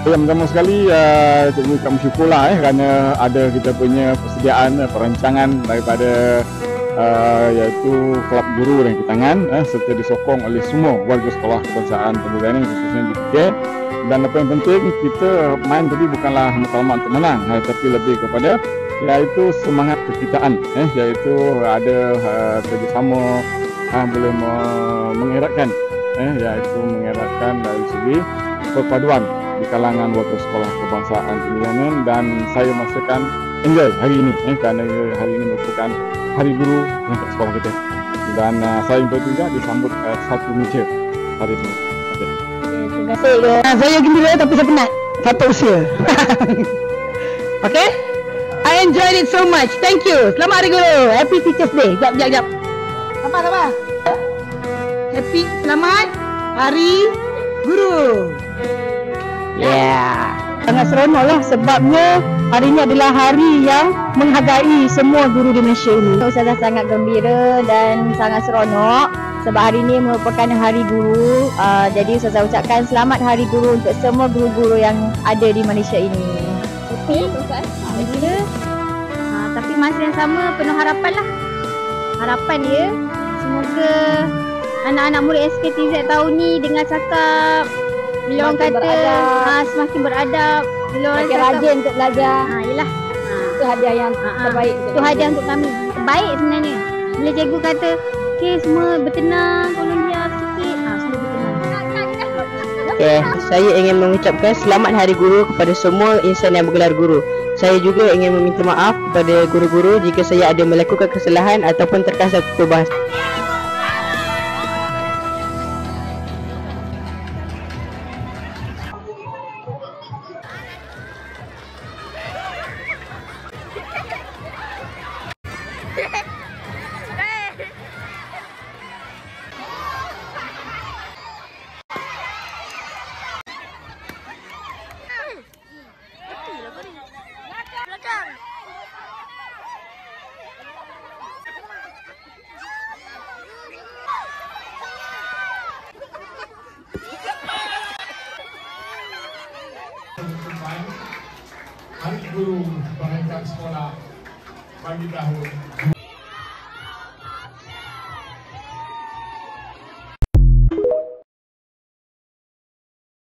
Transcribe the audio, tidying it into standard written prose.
Yang pertama sekali cikgu kami syukurlah kerana ada kita punya persediaan perancangan daripada iaitu kelab guru dan ketangan serta disokong oleh semua warga sekolah kebangsaan Teguh ini khususnya di PK. Dan apa yang penting kita main tadi bukanlah matlamat untuk menang tapi lebih kepada iaitu semangat kekitaan iaitu ada kerjasama boleh mengeratkan iaitu mengeratkan dari segi perpaduan di kalangan warga sekolah kebangsaan Teguh dan saya merasakan enjoy hari ini kerana hari ini merupakan hari guru untuk sekolah kita dan saya juga disambut satu meja hari ini. Terima kasih. Saya gembira tapi saya penat. Satu usia. Okay? I enjoyed it so much. Thank you. Selamat Hari Guru. Happy Teachers Day. Jap. Apa? Happy selamat Hari Guru. Yeah. Sangat seronok lah sebabnya hari ini adalah hari yang menghargai semua guru di Malaysia ini. Ustazah sangat gembira dan sangat seronok sebab hari ini merupakan Hari Guru. Jadi Ustazah ucapkan selamat Hari Guru untuk semua guru-guru yang ada di Malaysia ini. Happy? Gembira. Tapi masa yang sama penuh harapan lah. Harapan dia semoga anak-anak murid SKTZ tahun ni dengar cakap bila orang kata semakin beradab, bila orang cakap rajin untuk belajar. Yelah. Itu hadiah yang terbaik. Itu hadiah untuk kami. Terbaik sebenarnya. Bila cikgu kata, okey semua bertenang, tolong dia sikit. Semua bertenang. Okay, saya ingin mengucapkan selamat Hari Guru kepada semua insan yang bergelar guru. Saya juga ingin meminta maaf kepada guru-guru jika saya ada melakukan kesalahan ataupun terkasar berbahasa. Hari Guru Perangkat Sekolah bagi tahun